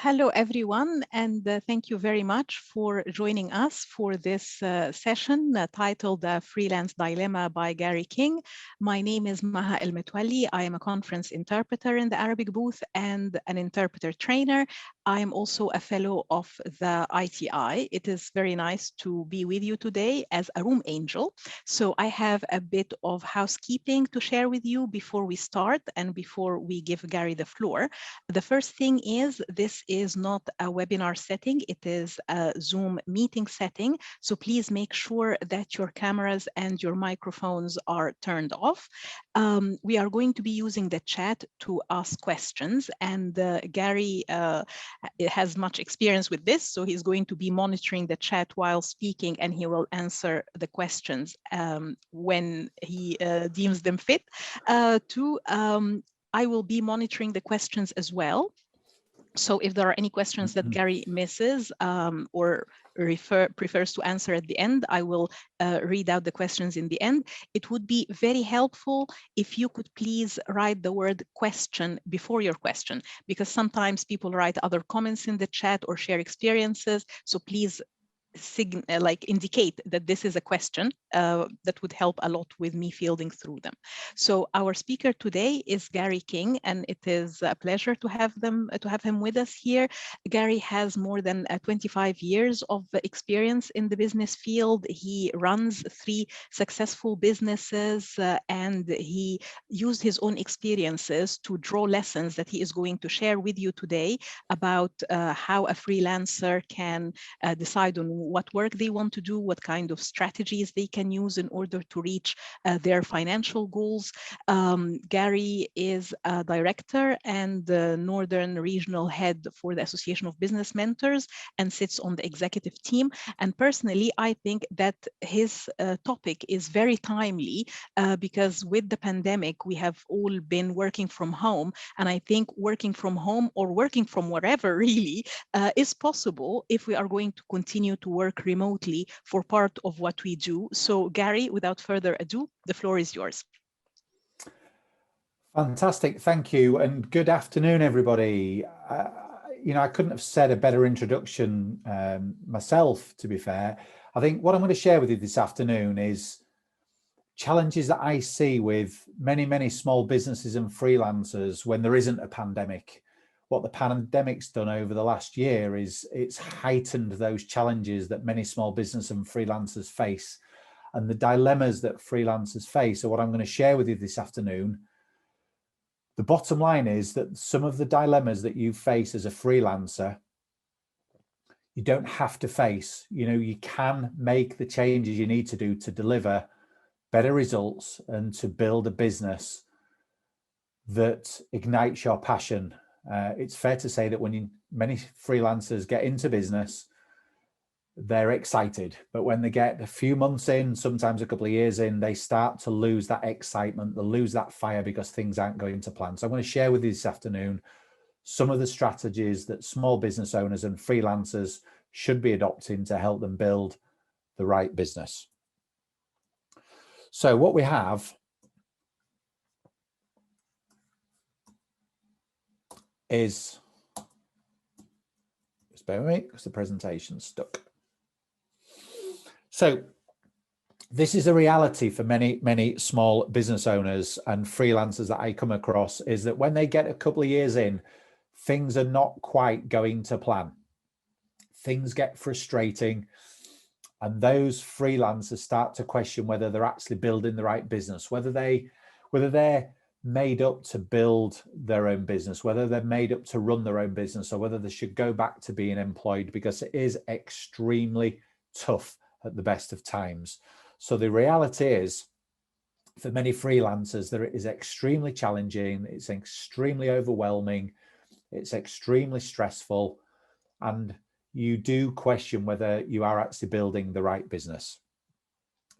Hello, everyone, and thank you very much for joining us for this session titled Freelance Dilemma by Gary King. My name is Maha El Metwali. I am a conference interpreter in the Arabic booth and an interpreter trainer. I am also a fellow of the ITI. It is very nice to be with you today as a room angel. So I have a bit of housekeeping to share with you before we start and before we give Gary the floor. The first thing is this is not a webinar setting, it is a Zoom meeting setting. So please make sure that your cameras and your microphones are turned off. We are going to be using the chat to ask questions, and Gary has much experience with this, so he's going to be monitoring the chat while speaking, and he will answer the questions when he deems them fit. I will be monitoring the questions as well. So if there are any questions that Gary misses or prefers to answer at the end, I will read out the questions in the end. It would be very helpful if you could please write the word question before your question, because sometimes people write other comments in the chat or share experiences. So please indicate that this is a question. That would help a lot with me fielding through them. So our speaker today is Gary King, and it is a pleasure to have him with us here. Gary has more than 25 years of experience in the business field. He runs 3 successful businesses, and he used his own experiences to draw lessons that he is going to share with you today about how a freelancer can decide on what work they want to do, what kind of strategies they can use in order to reach their financial goals. Gary is a director and the Northern Regional Head for the Association of Business Mentors and sits on the executive team. And personally, I think that his topic is very timely because with the pandemic, we have all been working from home. And I think working from home or working from wherever really is possible if we are going to continue to work remotely for part of what we do. So Gary, without further ado, the floor is yours. Fantastic, thank you, and good afternoon, everybody. I couldn't have said a better introduction myself, to be fair. I think what I'm going to share with you this afternoon is challenges that I see with many small businesses and freelancers when there isn't a pandemic. What the pandemic's done over the last year is it's heightened those challenges that many small business and freelancers face, and the dilemmas that freelancers face are what I'm going to share with you this afternoon. The bottom line is that some of the dilemmas that you face as a freelancer, you don't have to face. You can make the changes you need to do to deliver better results and to build a business that ignites your passion. It's fair to say that when many freelancers get into business, they're excited, but when they get a few months in, sometimes a couple of years in, they start to lose that excitement, they lose that fire because things aren't going to plan. So I'm going to share with you this afternoon some of the strategies that small business owners and freelancers should be adopting to help them build the right business. So what we have is, just bear with me because the presentation's stuck. So this is a reality for many small business owners and freelancers that I come across, is that when they get a couple of years in, things are not quite going to plan. Things get frustrating, and those freelancers start to question whether they're actually building the right business, whether they're made up to build their own business, whether they're made up to run their own business, or whether they should go back to being employed, because it is extremely tough at the best of times. So the reality is, for many freelancers, that it is extremely challenging, it's extremely overwhelming, it's extremely stressful, and you do question whether you are actually building the right business,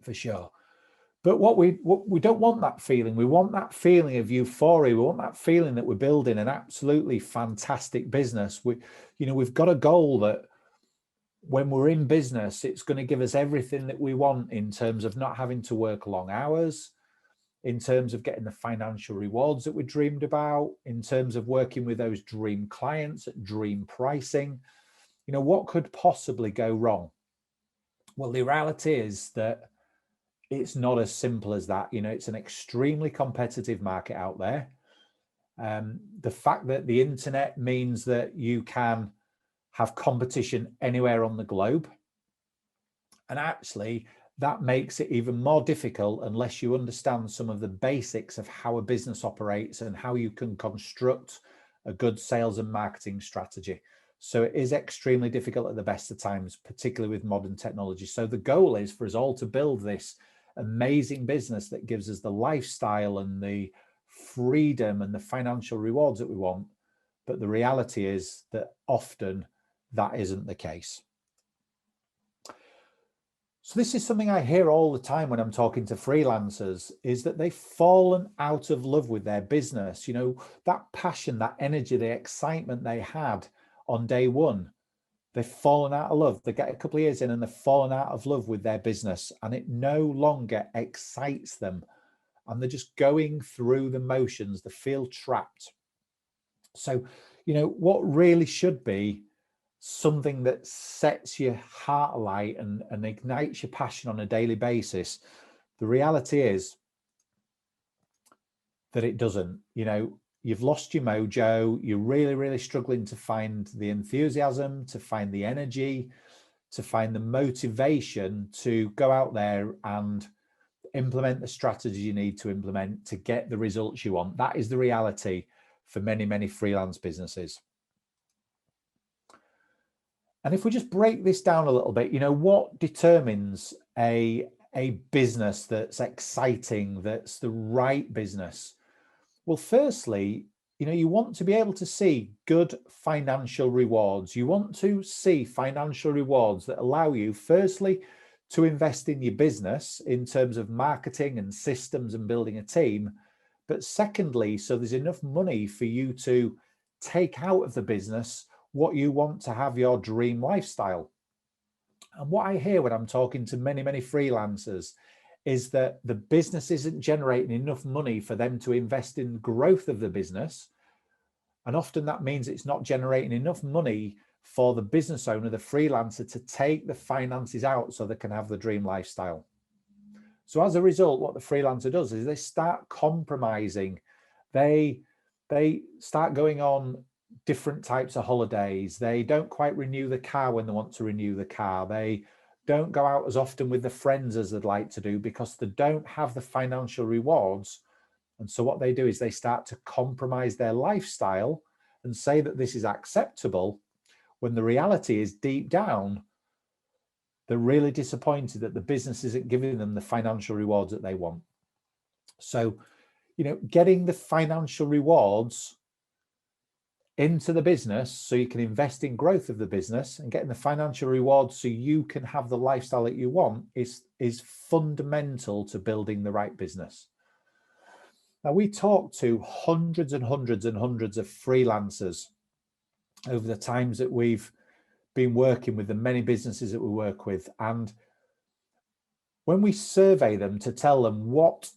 for sure. But what we don't want that feeling. We want that feeling of euphoria. We want that feeling that we're building an absolutely fantastic business. We've got a goal that when we're in business, it's going to give us everything that we want in terms of not having to work long hours, in terms of getting the financial rewards that we dreamed about, in terms of working with those dream clients at dream pricing. You know, what could possibly go wrong? Well, the reality is that it's not as simple as that. You know, it's an extremely competitive market out there. The fact that the internet means that you can have competition anywhere on the globe. And actually, that makes it even more difficult unless you understand some of the basics of how a business operates and how you can construct a good sales and marketing strategy. So it is extremely difficult at the best of times, particularly with modern technology. So the goal is for us all to build this amazing business that gives us the lifestyle and the freedom and the financial rewards that we want. But the reality is that often that isn't the case. So this is something I hear all the time when I'm talking to freelancers, is that they've fallen out of love with their business. You know, that passion, that energy, the excitement they had on day one, they've fallen out of love. They get a couple of years in and they've fallen out of love with their business, and it no longer excites them. And they're just going through the motions. They feel trapped. So, you know, what really should be something that sets your heart alight and ignites your passion on a daily basis, the reality is that it doesn't. You know, you've lost your mojo. You're really, really struggling to find the enthusiasm, to find the energy, to find the motivation to go out there and implement the strategy you need to implement to get the results you want. That is the reality for many, many freelance businesses. And if we just break this down a little bit, you know, what determines a business that's exciting, that's the right business? Well, firstly, you know, you want to be able to see good financial rewards. You want to see financial rewards that allow you, firstly, to invest in your business in terms of marketing and systems and building a team. But secondly, so there's enough money for you to take out of the business what you want to have your dream lifestyle. And what I hear when I'm talking to many, many freelancers is that the business isn't generating enough money for them to invest in growth of the business. And often that means it's not generating enough money for the business owner, the freelancer, to take the finances out so they can have the dream lifestyle. So as a result, what the freelancer does is they start compromising. They start going on different types of holidays. They don't quite renew the car when they want to renew the car. They don't go out as often with the friends as they'd like to do because they don't have the financial rewards. And so what they do is they start to compromise their lifestyle and say that this is acceptable, when the reality is deep down, they're really disappointed that the business isn't giving them the financial rewards that they want. So, you know, getting the financial rewards into the business so you can invest in growth of the business and getting the financial rewards so you can have the lifestyle that you want is fundamental to building the right business. Now, we talk to hundreds and hundreds and hundreds of freelancers over the times that we've been working with the many businesses that we work with. And when we survey them to tell them what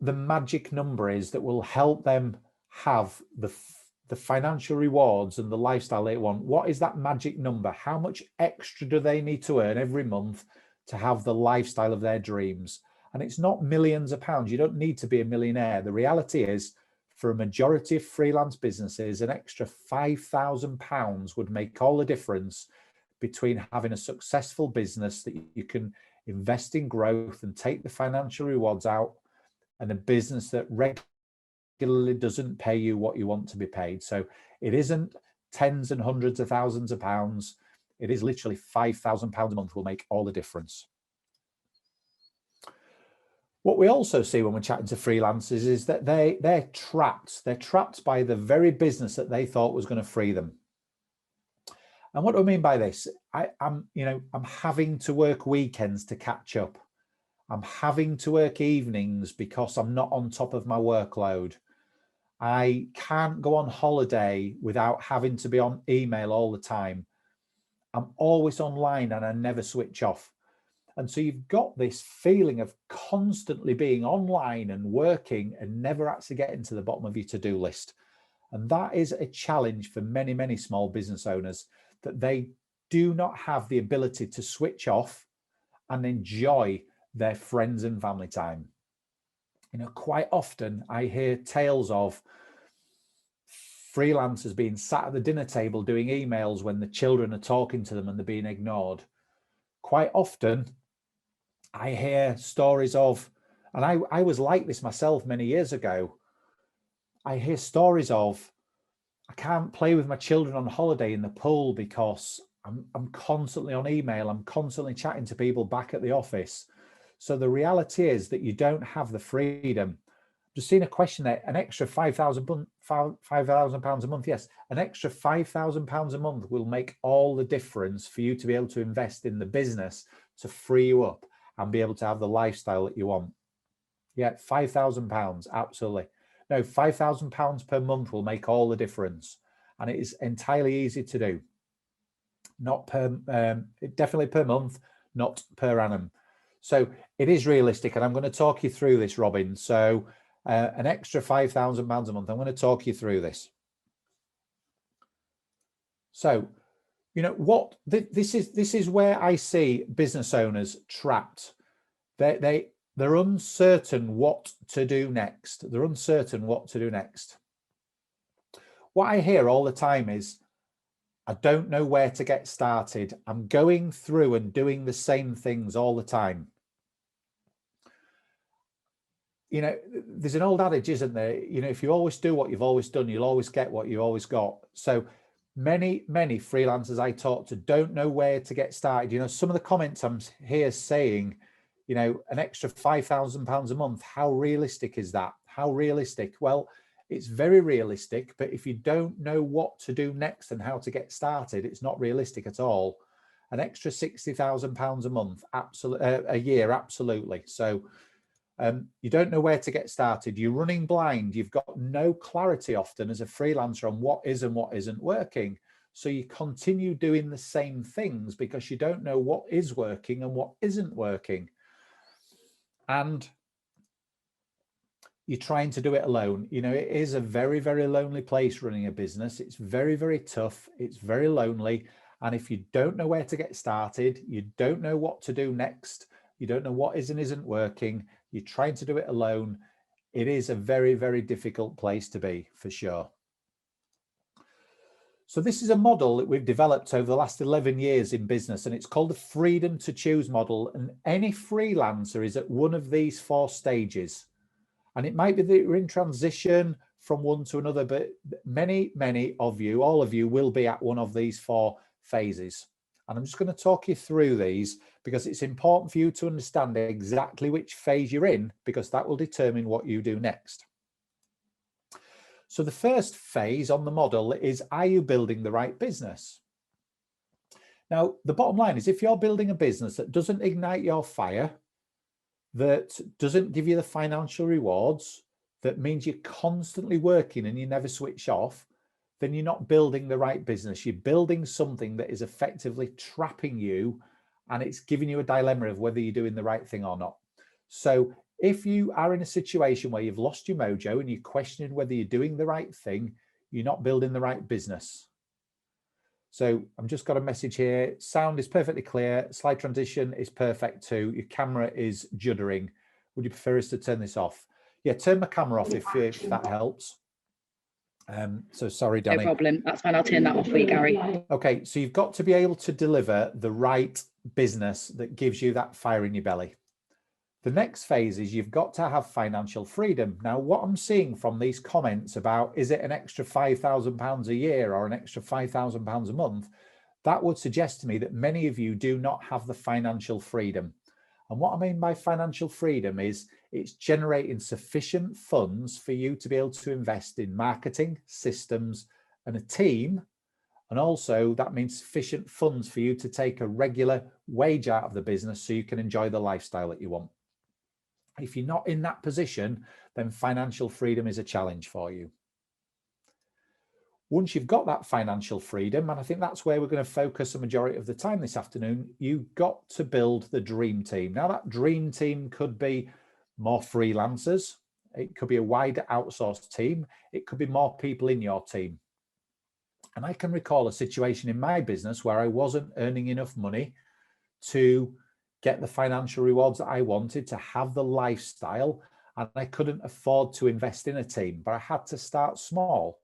the magic number is that will help them have the financial rewards and the lifestyle they want, what is that magic number? How much extra do they need to earn every month to have the lifestyle of their dreams? And it's not millions of pounds. You don't need to be a millionaire. The reality is, for a majority of freelance businesses, an extra £5,000 would make all the difference between having a successful business that you can invest in growth and take the financial rewards out, and a business that regularly doesn't pay you what you want to be paid. So it isn't tens and hundreds of thousands of pounds. It is literally £5,000 a month will make all the difference. What we also see when we're chatting to freelancers is that they're trapped. They're trapped by the very business that they thought was going to free them. And what do I mean by this? I'm having to work weekends to catch up. I'm having to work evenings because I'm not on top of my workload. I can't go on holiday without having to be on email all the time. I'm always online and I never switch off. And so you've got this feeling of constantly being online and working and never actually getting to the bottom of your to-do list. And that is a challenge for many, many small business owners, that they do not have the ability to switch off and enjoy their friends and family time. You know, quite often I hear tales of freelancers being sat at the dinner table doing emails when the children are talking to them and they're being ignored. Quite often I hear stories of, and I was like this myself many years ago, I hear stories of, I can't play with my children on holiday in the pool because I'm constantly on email, I'm constantly chatting to people back at the office. So the reality is that you don't have the freedom. Just seen a question there, an extra £5,000 a month. Yes, an extra £5,000 a month will make all the difference for you to be able to invest in the business to free you up and be able to have the lifestyle that you want. Yeah, £5,000, absolutely. No, £5,000 per month will make all the difference. And it is entirely easy to do. Not definitely per month, not per annum. So it is realistic. And I'm going to talk you through this, Robin. So an extra £5,000 a month, I'm going to talk you through this. So, you know what, this is where I see business owners trapped. They're uncertain what to do next. They're uncertain what to do next. What I hear all the time is, I don't know where to get started. I'm going through and doing the same things all the time. You know, there's an old adage, isn't there? You know, if you always do what you've always done, you'll always get what you always got. So many freelancers I talk to don't know where to get started. You know, some of the comments I'm here saying, you know, an extra £5,000 a month, how realistic is that? How realistic? Well, it's very realistic, but if you don't know what to do next and how to get started, it's not realistic at all. An extra £60,000 a month, a year, absolutely. So you don't know where to get started. You're running blind. You've got no clarity often as a freelancer on what is and what isn't working. So you continue doing the same things because you don't know what is working and what isn't working. And you're trying to do it alone. You know, it is a very, very lonely place running a business. It's very, very tough. It's very lonely. And if you don't know where to get started, you don't know what to do next, you don't know what is and isn't working, you're trying to do it alone, it is a very, very difficult place to be, for sure. So this is a model that we've developed over the last 11 years in business, and it's called the freedom to choose model. And any freelancer is at one of these 4 stages. And it might be that you're in transition from one to another, but many, many of you, all of you, will be at one of these 4 phases. And I'm just going to talk you through these because it's important for you to understand exactly which phase you're in, because that will determine what you do next. So the first phase on the model is, are you building the right business? Now, the bottom line is, if you're building a business that doesn't ignite your fire, that doesn't give you the financial rewards, that means you're constantly working and you never switch off, then you're not building the right business. You're building something that is effectively trapping you, and it's giving you a dilemma of whether you're doing the right thing or not. So if you are in a situation where you've lost your mojo and you're questioning whether you're doing the right thing, you're not building the right business. So I've just got a message here. Sound is perfectly clear. Slide transition is perfect too. Your camera is juddering. Would you prefer us to turn this off? Yeah, turn my camera off if that helps. So sorry, Danny. No problem. That's fine. I'll turn that off for you, Gary. Okay, so you've got to be able to deliver the right business that gives you that fire in your belly. The next phase is you've got to have financial freedom. Now, what I'm seeing from these comments about, is it an extra £5,000 a year or an extra £5,000 a month? That would suggest to me that many of you do not have the financial freedom. And what I mean by financial freedom is it's generating sufficient funds for you to be able to invest in marketing, systems, and a team. And also that means sufficient funds for you to take a regular wage out of the business so you can enjoy the lifestyle that you want. If you're not in that position, then financial freedom is a challenge for you. Once you've got that financial freedom, and I think that's where we're going to focus a majority of the time this afternoon, you've got to build the dream team. Now, that dream team could be more freelancers. It could be a wider outsourced team. It could be more people in your team. And I can recall a situation in my business where I wasn't earning enough money to get the financial rewards that I wanted, to have the lifestyle, and I couldn't afford to invest in a team, but I had to start small.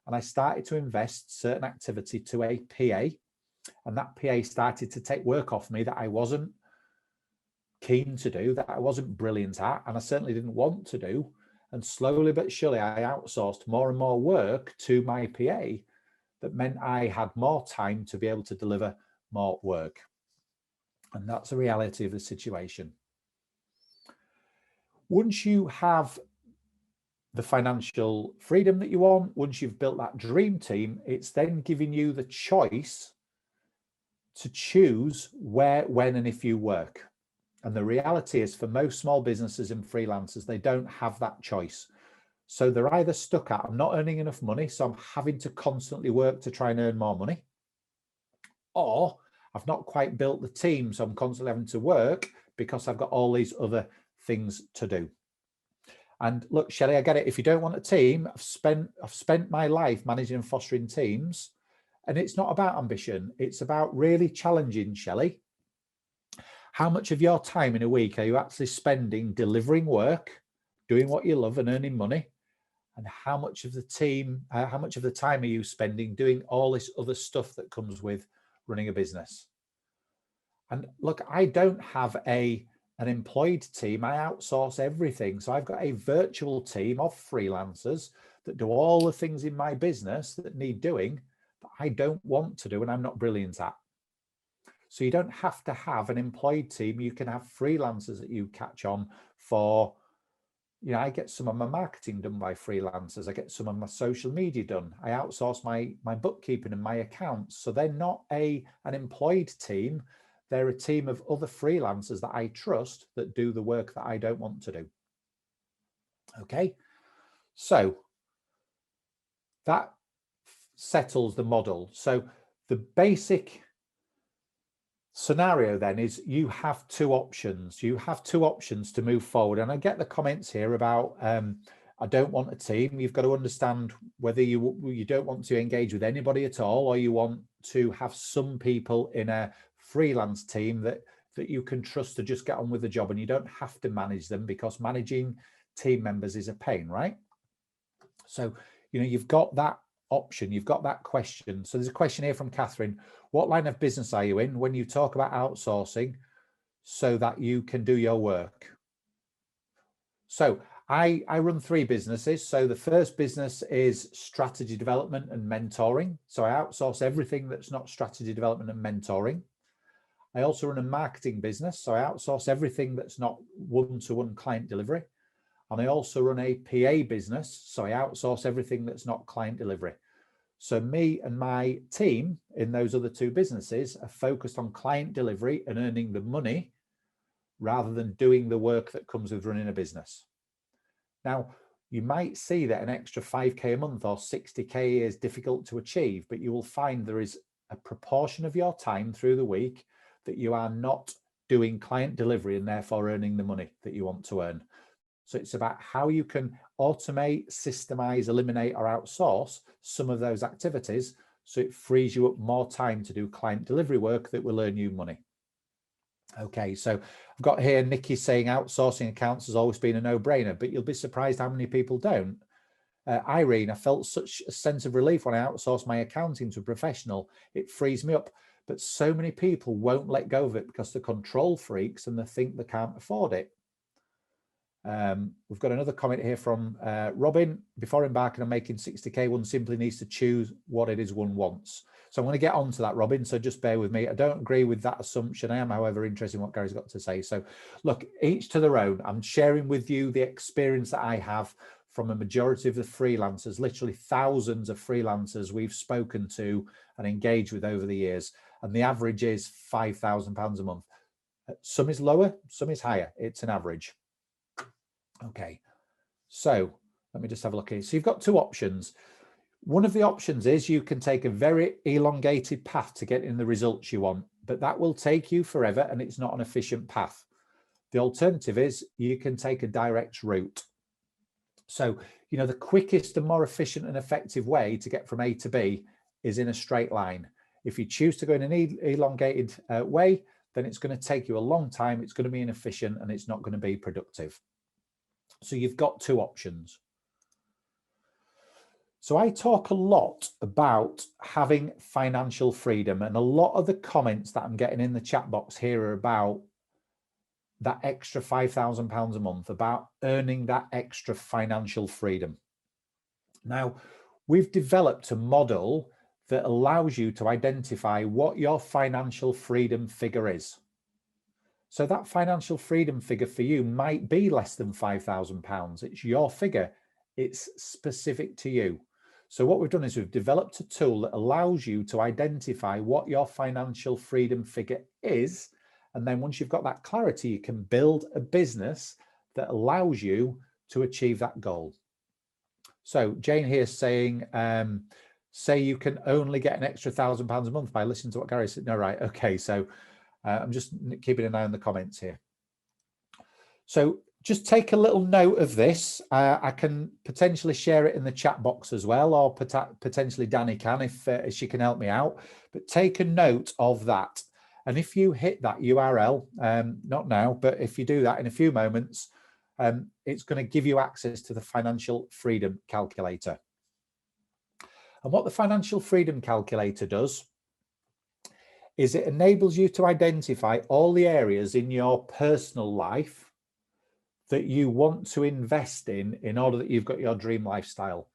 And I started to invest certain activity to a PA, and that PA started to take work off me that I wasn't keen to do, that I wasn't brilliant at, and I certainly didn't want to do. And slowly but surely, I outsourced more and more work to my PA. That meant I had more time to be able to deliver more work. And that's the reality of the situation. Once you have the financial freedom that you want, once you've built that dream team, it's then giving you the choice to choose where, when, and if you work. And the reality is, for most small businesses and freelancers, they don't have that choice. So they're either stuck at, I'm not earning enough money, so I'm having to constantly work to try and earn more money. Or I've not quite built the team, so I'm constantly having to work because I've got all these other things to do. And look, Shelley, I get it. If you don't want a team, I've spent my life managing and fostering teams, and it's not about ambition. It's about really challenging, Shelley. How much of your time in a week are you actually spending delivering work, doing what you love and earning money? And how much of the time are you spending doing all this other stuff that comes with running a business? And look, I don't have an employed team. I outsource everything. So I've got a virtual team of freelancers that do all the things in my business that need doing, that I don't want to do and I'm not brilliant at. So you don't have to have an employed team. You can have freelancers that you catch on for. You know, I get some of my marketing done by freelancers. I get some of my social media done. I outsource my bookkeeping and my accounts. So they're not an employed team. They're a team of other freelancers that I trust that do the work that I don't want to do. Okay, so that settles the model. So the basic scenario then is you have two options. You have two options to move forward. And I get the comments here about I don't want a team. You've got to understand whether you don't want to engage with anybody at all, or you want to have some people in a freelance team that you can trust to just get on with the job, and you don't have to manage them, because managing team members is a pain, right? So, you know, you've got that option, you've got that question. So there's a question here from Catherine. What line of business are you in when you talk about outsourcing so that you can do your work? So I run 3 businesses. So the first business is strategy development and mentoring. So I outsource everything that's not strategy development and mentoring. I also run a marketing business. So I outsource everything that's not one-to-one client delivery. And I also run a PA business. So I outsource everything that's not client delivery. So me and my team in those other 2 businesses are focused on client delivery and earning the money rather than doing the work that comes with running a business. Now, you might see that an extra 5K a month or 60K is difficult to achieve, but you will find there is a proportion of your time through the week that you are not doing client delivery and therefore earning the money that you want to earn. So it's about how you can automate, systemize, eliminate, or outsource some of those activities so it frees you up more time to do client delivery work that will earn you money. Okay, so I've got here Nikki saying outsourcing accounts has always been a no-brainer, but you'll be surprised how many people don't. Irene, I felt such a sense of relief when I outsourced my accounting to a professional. It frees me up, but so many people won't let go of it because they're control freaks and they think they can't afford it. We've got another comment here from Robin. Before embarking on making 60K, one simply needs to choose what it is one wants. So I'm going to get on to that, Robin, so just bear with me. I don't agree with that assumption. I am, however, interested in what Gary's got to say. So look, each to their own. I'm sharing with you the experience that I have from a majority of the freelancers, literally thousands of freelancers we've spoken to and engaged with over the years. And the average is £5,000 a month. Some is lower, some is higher. It's an average. Okay, so let me just have a look here. So you've got 2 options. One of the options is you can take a very elongated path to get in the results you want, but that will take you forever and it's not an efficient path. The alternative is you can take a direct route. So, the quickest and more efficient and effective way to get from A to B is in a straight line. If you choose to go in an elongated way, then it's going to take you a long time, it's going to be inefficient, and it's not going to be productive. So you've got two options. So I talk a lot about having financial freedom, and a lot of the comments that I'm getting in the chat box here are about that extra £5,000 a month, about earning that extra financial freedom. Now, we've developed a model that allows you to identify what your financial freedom figure is. So that financial freedom figure for you might be less than £5,000. It's your figure. It's specific to you. So what we've done is we've developed a tool that allows you to identify what your financial freedom figure is. And then once you've got that clarity, you can build a business that allows you to achieve that goal. So Jane here is saying, say you can only get an extra £1,000 a month by listening to what Gary said. No, right. Okay. So I'm just keeping an eye on the comments here. So just take a little note of this. I can potentially share it in the chat box as well, or potentially Danny can if she can help me out. But take a note of that. And if you hit that URL, not now, but if you do that in a few moments, it's going to give you access to the Financial Freedom Calculator. And what the Financial Freedom Calculator does is it enables you to identify all the areas in your personal life that you want to invest in order that you've got your dream lifestyle.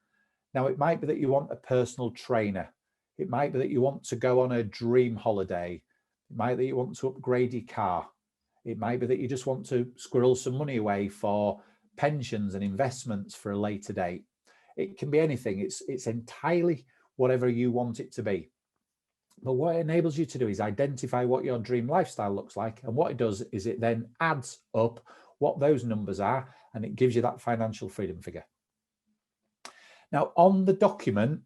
Now, it might be that you want a personal trainer. It might be that you want to go on a dream holiday. It might be that you want to upgrade your car. It might be that you just want to squirrel some money away for pensions and investments for a later date. It can be anything. It's entirely whatever you want it to be. But what it enables you to do is identify what your dream lifestyle looks like. And what it does is it then adds up what those numbers are, and it gives you that financial freedom figure. Now, on the document,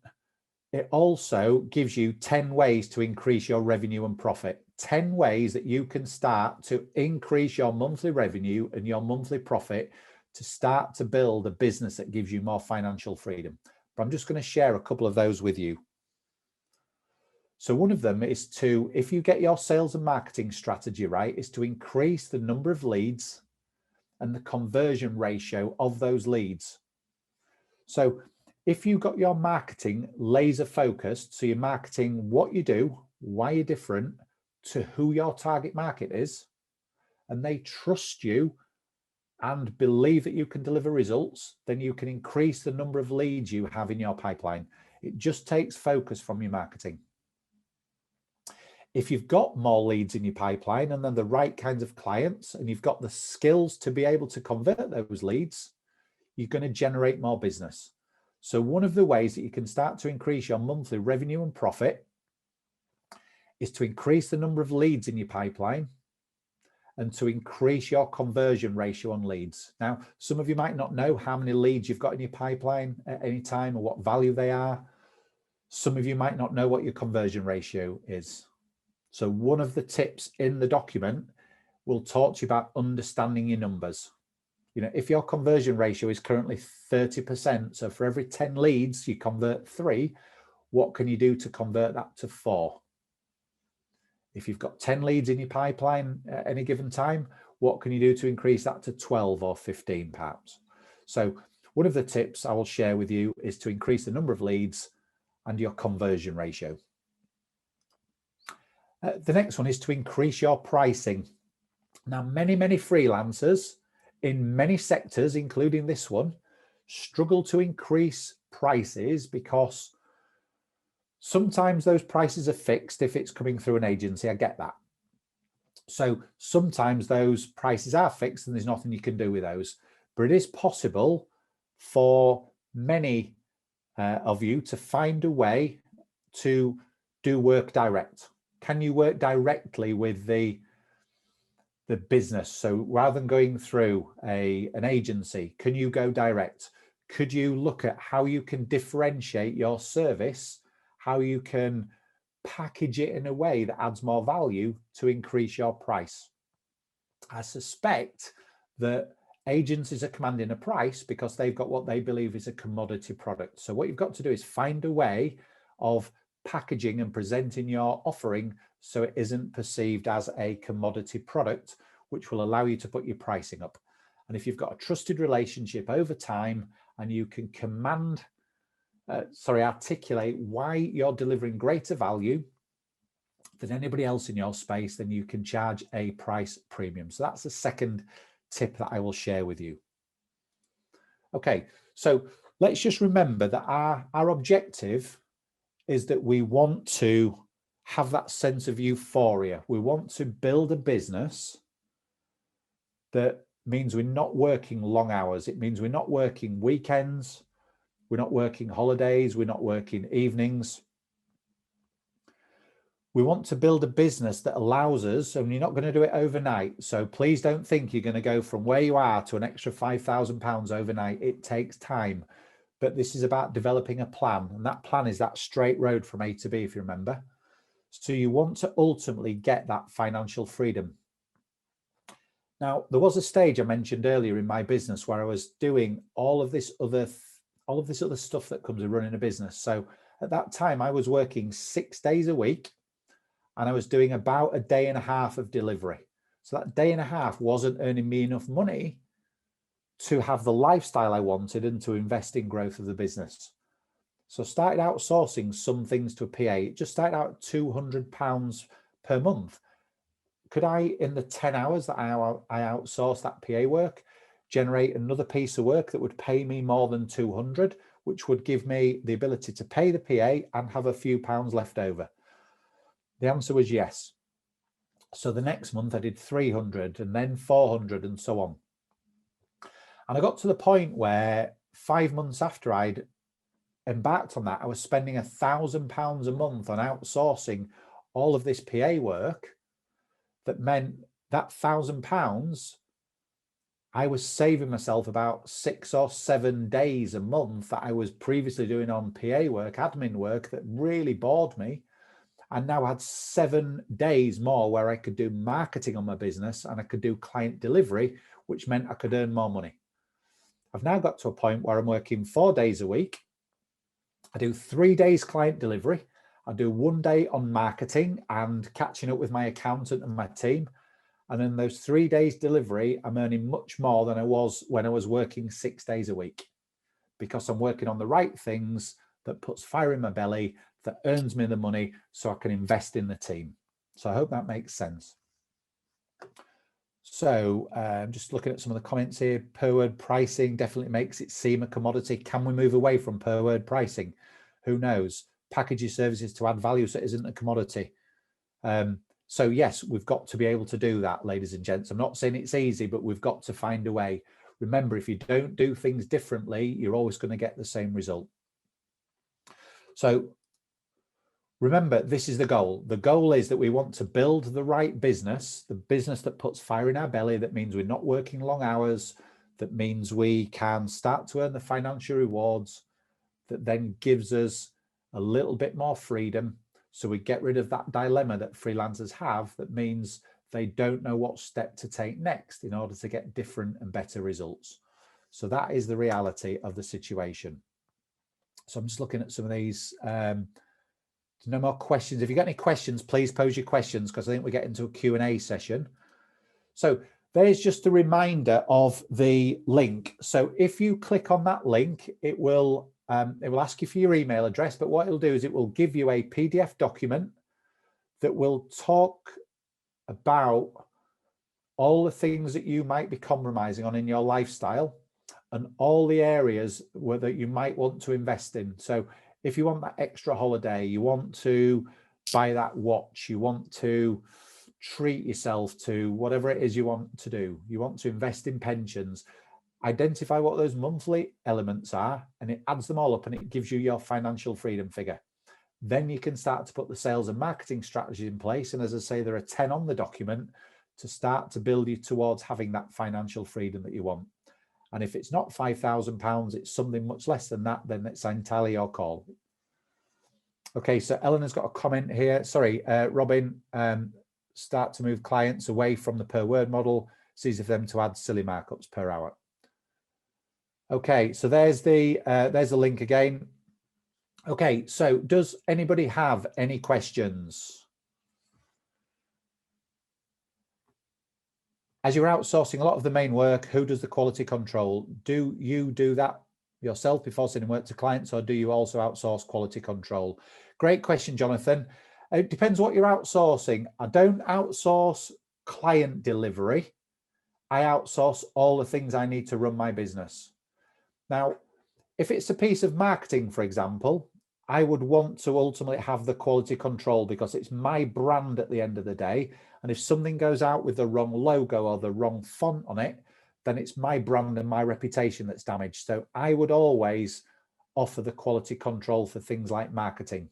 it also gives you 10 ways to increase your revenue and profit. 10 ways that you can start to increase your monthly revenue and your monthly profit to start to build a business that gives you more financial freedom. But I'm just going to share a couple of those with you. So one of them is to, if you get your sales and marketing strategy right, is to increase the number of leads and the conversion ratio of those leads. So if you got your marketing laser focused, so you're marketing what you do, why you're different, to who your target market is, and they trust you and believe that you can deliver results, then you can increase the number of leads you have in your pipeline. It just takes focus from your marketing. If you've got more leads in your pipeline and then the right kinds of clients, and you've got the skills to be able to convert those leads, you're going to generate more business. So one of the ways that you can start to increase your monthly revenue and profit is to increase the number of leads in your pipeline and to increase your conversion ratio on leads. Now, some of you might not know how many leads you've got in your pipeline at any time or what value they are. Some of you might not know what your conversion ratio is. So one of the tips in the document will talk to you about understanding your numbers. If your conversion ratio is currently 30%, so for every 10 leads you convert 3, what can you do to convert that to 4? If you've got 10 leads in your pipeline at any given time, what can you do to increase that to 12 or 15 perhaps? So one of the tips I will share with you is to increase the number of leads and your conversion ratio. The next one is to increase your pricing. Now, many freelancers in many sectors, including this one, struggle to increase prices because sometimes those prices are fixed if it's coming through an agency. I get that. So sometimes those prices are fixed and there's nothing you can do with those. But it is possible for many of you to find a way to do work direct. Can you work directly with the business? So rather than going through an agency, can you go direct? Could you look at how you can differentiate your service, how you can package it in a way that adds more value to increase your price? I suspect that agencies are commanding a price because they've got what they believe is a commodity product. So what you've got to do is find a way of packaging and presenting your offering so it isn't perceived as a commodity product, which will allow you to put your pricing up. And if you've got a trusted relationship over time and you can articulate why you're delivering greater value than anybody else in your space, then you can charge a price premium. So that's the second tip that I will share with you. Okay, so let's just remember that our objective is that we want to have that sense of euphoria. We want to build a business that means we're not working long hours. It means we're not working weekends. We're not working holidays. We're not working evenings. We want to build a business that allows us, and you're not going to do it overnight. So please don't think you're going to go from where you are to an extra £5,000 overnight. It takes time. But this is about developing a plan. And that plan is that straight road from A to B, if you remember. So you want to ultimately get that financial freedom. Now, there was a stage I mentioned earlier in my business where I was doing all of this other stuff that comes with running a business. So at that time, I was working 6 days a week and I was doing about a day and a half of delivery. So that day and a half wasn't earning me enough money to have the lifestyle I wanted and to invest in growth of the business. So I started outsourcing some things to a PA. It just started out at £200 per month. Could I, in the 10 hours that I outsourced that PA work, generate another piece of work that would pay me more than 200, which would give me the ability to pay the PA and have a few pounds left over? The answer was yes. So the next month I did 300 and then 400 and so on. And I got to the point where 5 months after I'd embarked on that, I was spending £1,000 a month on outsourcing all of this PA work. That meant that £1,000, I was saving myself about 6 or 7 days a month that I was previously doing on PA work, admin work that really bored me. And now I had 7 days more where I could do marketing on my business and I could do client delivery, which meant I could earn more money. I've now got to a point where I'm working 4 days a week. I do 3 days client delivery. I do 1 day on marketing and catching up with my accountant and my team. And then those 3 days delivery, I'm earning much more than I was when I was working 6 days a week, because I'm working on the right things that puts fire in my belly, that earns me the money so I can invest in the team. So I hope that makes sense. So just looking at some of the comments here, per word pricing definitely makes it seem a commodity. Can we move away from per word pricing? Who knows? Package your services to add value so it isn't a commodity. So yes, we've got to be able to do that, ladies and gents. I'm not saying it's easy, but we've got to find a way. Remember, if you don't do things differently, you're always going to get the same result. So remember, this is the goal. The goal is that we want to build the right business, the business that puts fire in our belly. That means we're not working long hours. That means we can start to earn the financial rewards. That then gives us a little bit more freedom. So we get rid of that dilemma that freelancers have. That means they don't know what step to take next in order to get different and better results. So that is the reality of the situation. So I'm just looking at some of these. No more questions. If you've got any questions, please pose your questions, because I think we get into a Q&A session. So there's just a reminder of the link. So if you click on that link, it will ask you for your email address, but what it'll do is it will give you a PDF document that will talk about all the things that you might be compromising on in your lifestyle and all the areas that you might want to invest in. So if you want that extra holiday, you want to buy that watch, you want to treat yourself to whatever it is you want to do, you want to invest in pensions, identify what those monthly elements are, and it adds them all up and it gives you your financial freedom figure. Then you can start to put the sales and marketing strategy in place. And as I say, there are 10 on the document to start to build you towards having that financial freedom that you want. And if it's not £5,000, it's something much less than that, then it's entirely your call. Okay, so Eleanor's got a comment here. Sorry, Robin, start to move clients away from the per word model. It's easy for them to add silly markups per hour. Okay, so there's the link again. Okay, so does anybody have any questions? As you're outsourcing a lot of the main work, who does the quality control? Do you do that yourself before sending work to clients, or do you also outsource quality control? Great question, Jonathan. It depends what you're outsourcing. I don't outsource client delivery. I outsource all the things I need to run my business. Now, if it's a piece of marketing, for example, I would want to ultimately have the quality control because it's my brand at the end of the day. And if something goes out with the wrong logo or the wrong font on it, then it's my brand and my reputation that's damaged. So I would always offer the quality control for things like marketing.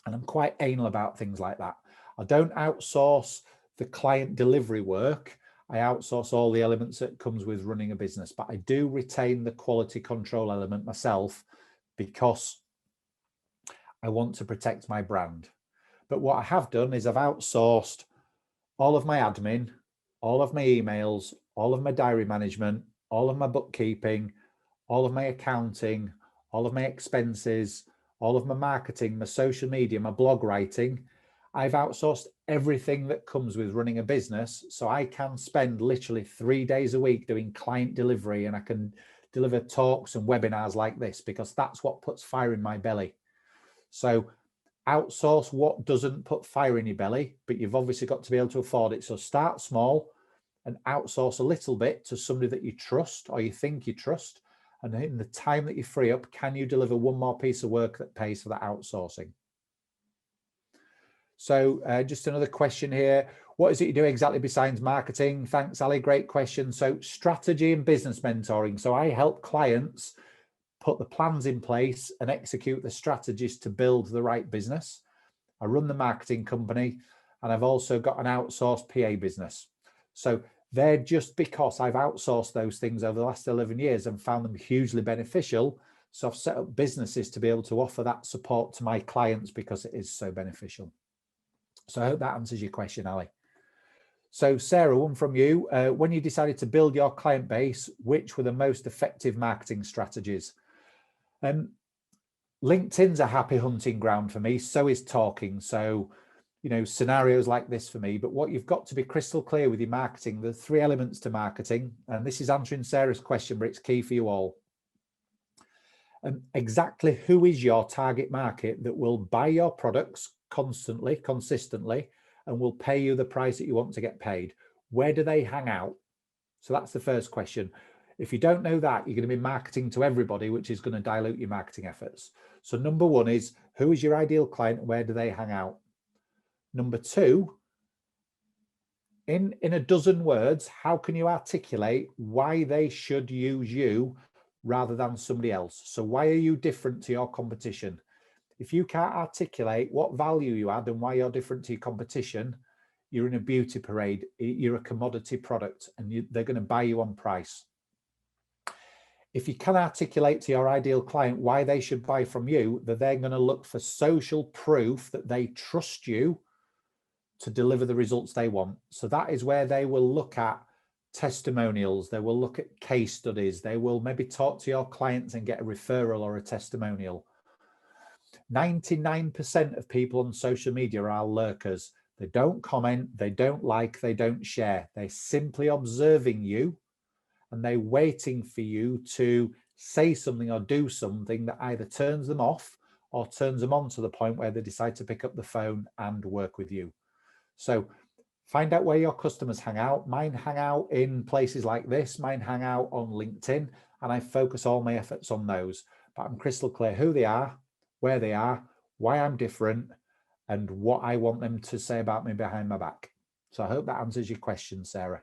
And I'm quite anal about things like that. I don't outsource the client delivery work. I outsource all the elements that comes with running a business, but I do retain the quality control element myself because I want to protect my brand. But what I have done is I've outsourced all of my admin, all of my emails, all of my diary management, all of my bookkeeping, all of my accounting, all of my expenses, all of my marketing, my social media, my blog writing. I've outsourced everything that comes with running a business. So I can spend literally 3 days a week doing client delivery, and I can deliver talks and webinars like this because that's what puts fire in my belly. So outsource what doesn't put fire in your belly, but you've obviously got to be able to afford it. So start small and outsource a little bit to somebody that you trust or you think you trust. And in the time that you free up, can you deliver one more piece of work that pays for that outsourcing? So just another question here. What is it you do exactly besides marketing? Thanks, Ali. Great question. So strategy and business mentoring. So I help clients put the plans in place and execute the strategies to build the right business. I run the marketing company, and I've also got an outsourced PA business. So they're just because I've outsourced those things over the last 11 years and found them hugely beneficial. So I've set up businesses to be able to offer that support to my clients because it is so beneficial. So I hope that answers your question, Ali. So Sarah, one from you. When you decided to build your client base, which were the most effective marketing strategies? LinkedIn's a happy hunting ground for me. So is talking. So, you know, scenarios like this for me. But what you've got to be crystal clear with your marketing, the 3 elements to marketing, and this is answering Sarah's question, but it's key for you all. Exactly who is your target market that will buy your products constantly, consistently, and will pay you the price that you want to get paid? Where do they hang out? So that's the first question. If you don't know that, you're going to be marketing to everybody, which is going to dilute your marketing efforts. So number 1 is, who is your ideal client? Where do they hang out? Number 2, in a dozen words, how can you articulate why they should use you rather than somebody else? So why are you different to your competition? If you can't articulate what value you add and why you're different to your competition, you're in a beauty parade. You're a commodity product, and they're going to buy you on price. If you can articulate to your ideal client why they should buy from you, then they're going to look for social proof that they trust you to deliver the results they want. So that is where they will look at testimonials. They will look at case studies. They will maybe talk to your clients and get a referral or a testimonial. 99% of people on social media are lurkers. They don't comment, they don't like, they don't share. They're simply observing you, and they're waiting for you to say something or do something that either turns them off or turns them on to the point where they decide to pick up the phone and work with you. So find out where your customers hang out. Mine hang out in places like this. Mine hang out on LinkedIn, and I focus all my efforts on those. But I'm crystal clear who they are, where they are, why I'm different, and what I want them to say about me behind my back. So I hope that answers your question, Sarah.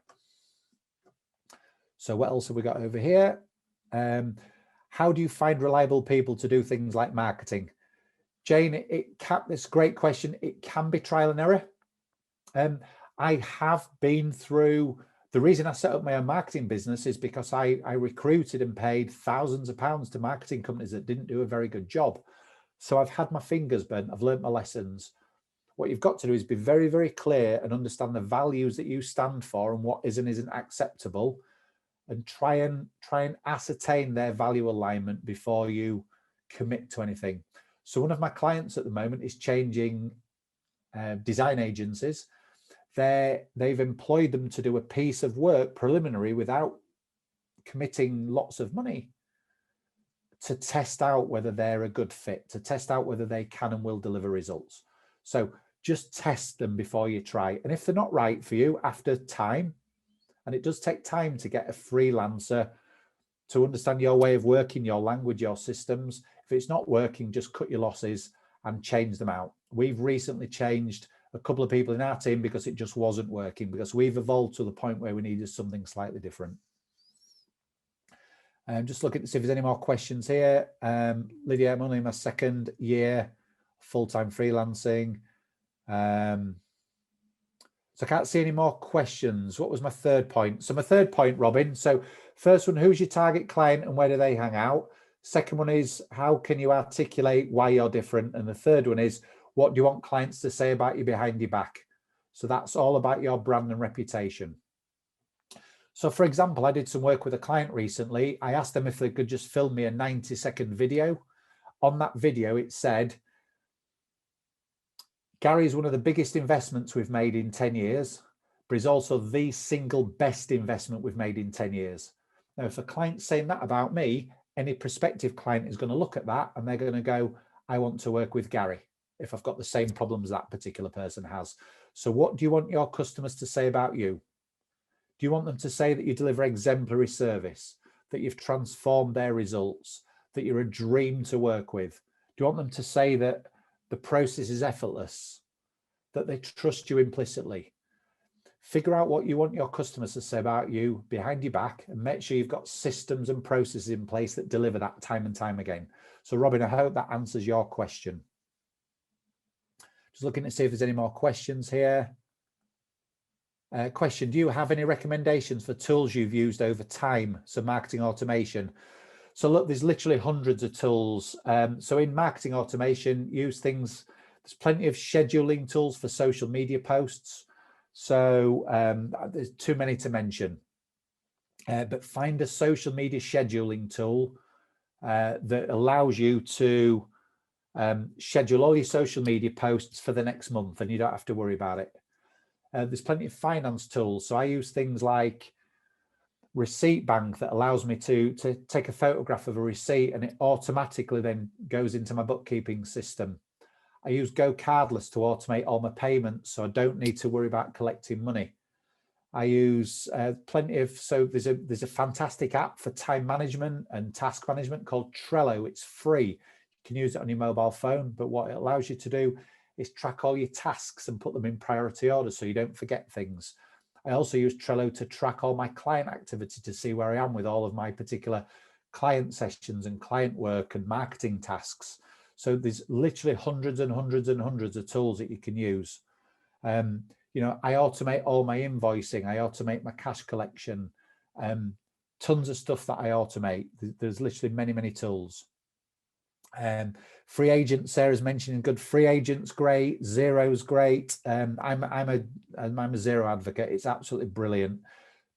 So what else have we got over here? How do you find reliable people to do things like marketing? Jane, this great question. It can be trial and error. I have been through The reason I set up my own marketing business is because I recruited and paid thousands of pounds to marketing companies that didn't do a very good job. So I've had my fingers burnt. I've learned my lessons. What you've got to do is be very, very clear and understand the values that you stand for and what is and isn't acceptable, and try and ascertain their value alignment before you commit to anything. So one of my clients at the moment is changing design agencies. They've employed them to do a piece of work preliminary without committing lots of money to test out whether they're a good fit, to test out whether they can and will deliver results. So just test them before you try. And if they're not right for you after time, and it does take time to get a freelancer to understand your way of working, your language, your systems. If it's not working, just cut your losses and change them out. We've recently changed a couple of people in our team because it just wasn't working, because we've evolved to the point where we needed something slightly different. Just looking to see if there's any more questions here. Lydia, I'm only in my second year full-time freelancing. So I can't see any more questions. What was my third point? So my third point, Robin. So first one, who's your target client and where do they hang out? Second one is, how can you articulate why you're different? And the third one is, what do you want clients to say about you behind your back? So that's all about your brand and reputation. So for example, I did some work with a client recently. I asked them if they could just film me a 90-second video. On that video, it said, Gary is one of the biggest investments we've made in 10 years, but is also the single best investment we've made in 10 years. Now, if a client's saying that about me, any prospective client is going to look at that and they're going to go, I want to work with Gary if I've got the same problems that particular person has. So what do you want your customers to say about you? Do you want them to say that you deliver exemplary service, that you've transformed their results, that you're a dream to work with? Do you want them to say that the process is effortless, that they trust you implicitly? Figure out what you want your customers to say about you behind your back and make sure you've got systems and processes in place that deliver that time and time again. So Robin, I hope that answers your question. Just looking to see if there's any more questions here. Question, do you have any recommendations for tools you've used over time? So marketing automation. So look, there's literally hundreds of tools. So in marketing automation, use things, there's plenty of scheduling tools for social media posts. So there's too many to mention. But find a social media scheduling tool that allows you to schedule all your social media posts for the next month and you don't have to worry about it. There's plenty of finance tools. So I use things like Receipt Bank that allows me to take a photograph of a receipt and it automatically then goes into my bookkeeping system. I use Go Cardless to automate all my payments, so I don't need to worry about collecting money. I use plenty of, so there's a fantastic app for time management and task management called Trello. It's free. You can use it on your mobile phone, but what it allows you to do is track all your tasks and put them in priority order so you don't forget things. I also use Trello to track all my client activity to see where I am with all of my particular client sessions and client work and marketing tasks. So there's literally hundreds and hundreds and hundreds of tools that you can use. You know, I automate all my invoicing. I automate my cash collection. Tons of stuff that I automate. There's literally many, many tools. Free agent, Sarah's mentioning good. Free agent's great. Zero's great. I'm a Zero advocate. It's absolutely brilliant.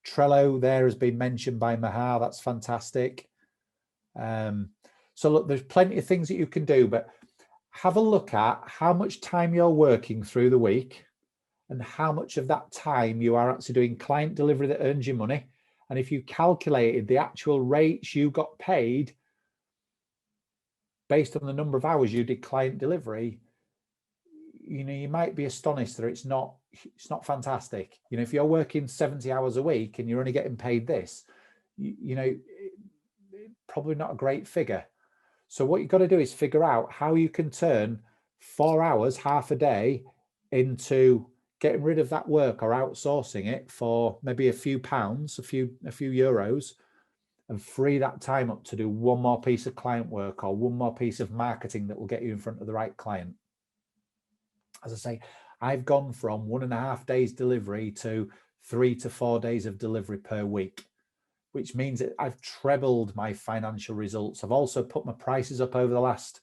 Trello there has been mentioned by Mahar. That's fantastic. So look, there's plenty of things that you can do, but have a look at how much time you're working through the week and how much of that time you are actually doing client delivery that earns you money. And if you calculated the actual rates you got paid based on the number of hours you did client delivery, you know, you might be astonished that it's not fantastic. You know, if you're working 70 hours a week and you're only getting paid this, you know, probably not a great figure. So what you've got to do is figure out how you can turn 4 hours, half a day, into getting rid of that work or outsourcing it for maybe a few pounds, a few euros, and free that time up to do one more piece of client work or one more piece of marketing that will get you in front of the right client. As I say, I've gone from 1.5 days delivery to 3 to 4 days of delivery per week, which means that I've trebled my financial results. I've also put my prices up over the last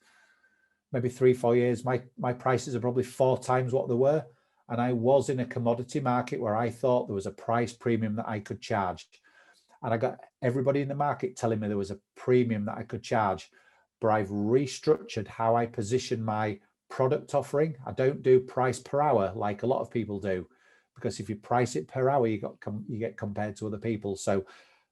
maybe 3-4 years. My prices are probably 4 times what they were. And I was in a commodity market where I thought there was a price premium that I could charge. And I got everybody in the market telling me there was a premium that I could charge. But I've restructured how I position my product offering. I don't do price per hour like a lot of people do, because if you price it per hour, you get compared to other people. So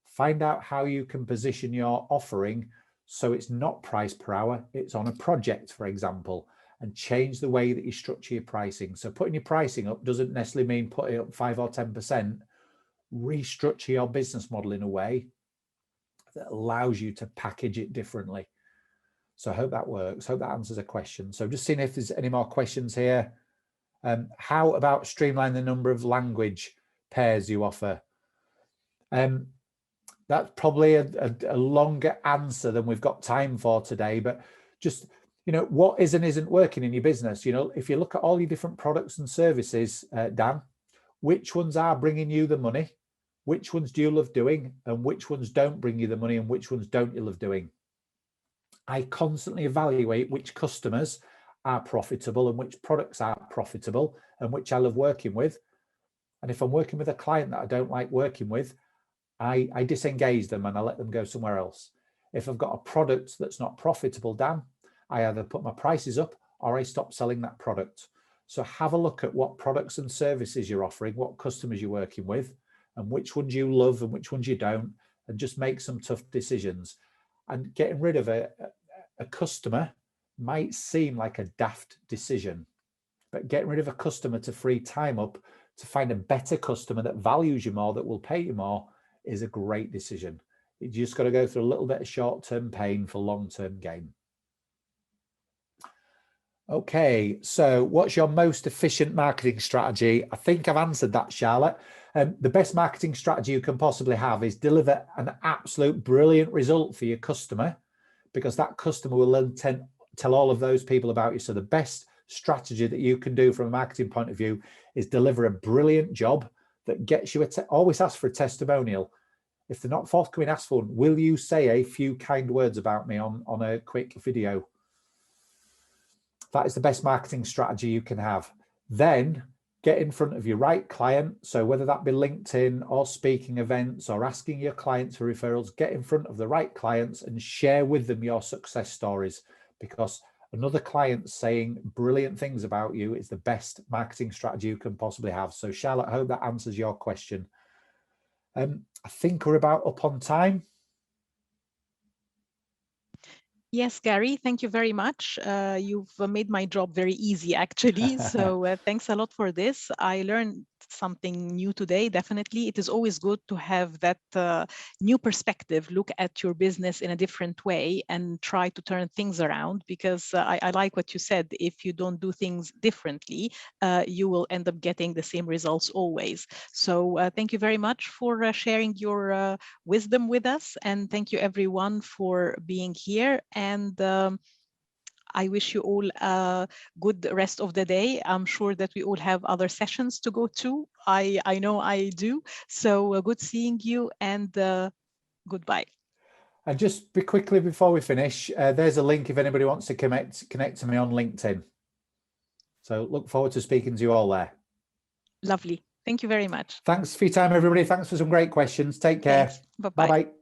find out how you can position your offering so it's not price per hour, it's on a project, for example, and change the way that you structure your pricing. So putting your pricing up doesn't necessarily mean putting it up 5 or 10%. Restructure your business model in a way that allows you to package it differently. So I hope that works. Hope that answers a question. So just seeing if there's any more questions here. How about streamline the number of language pairs you offer? That's probably a longer answer than we've got time for today, but just, what is and isn't working in your business? If you look at all your different products and services, Dan, which ones are bringing you the money? Which ones do you love doing? And which ones don't bring you the money? And which ones don't you love doing? I constantly evaluate which customers are profitable and which products are profitable and which I love working with. And if I'm working with a client that I don't like working with, I disengage them and I let them go somewhere else. If I've got a product that's not profitable, Dan, I either put my prices up or I stop selling that product. So have a look at what products and services you're offering, what customers you're working with, and which ones you love and which ones you don't, and just make some tough decisions. And getting rid of a customer might seem like a daft decision, but getting rid of a customer to free time up to find a better customer that values you more, that will pay you more, is a great decision. You just got to go through a little bit of short-term pain for long-term gain. Okay, so what's your most efficient marketing strategy? I think I've answered that, Charlotte. The best marketing strategy you can possibly have is deliver an absolute brilliant result for your customer, because that customer will then tell all of those people about you. So the best strategy that you can do from a marketing point of view is deliver a brilliant job that gets you always ask for a testimonial. If they're not forthcoming, ask for one. Will you say a few kind words about me on a quick video? That is the best marketing strategy you can have. Then get in front of your right client. So whether that be LinkedIn or speaking events or asking your clients for referrals, get in front of the right clients and share with them your success stories, because another client saying brilliant things about you is the best marketing strategy you can possibly have. So Charlotte, I hope that answers your question. I think we're about up on time. Yes, Gary, thank you very much. You've made my job very easy, actually. So thanks a lot for this. I learned something new today, definitely. It is always good to have that new perspective, look at your business in a different way and try to turn things around, because I like what you said. If you don't do things differently, you will end up getting the same results always. So thank you very much for sharing your wisdom with us. And thank you everyone for being here. And I wish you all a good rest of the day. I'm sure that we all have other sessions to go to. I know I do. So good seeing you, and goodbye. And just quickly before we finish, there's a link if anybody wants to connect to me on LinkedIn. So look forward to speaking to you all there. Lovely. Thank you very much. Thanks for your time, everybody. Thanks for some great questions. Take care. Bye-bye. Bye-bye.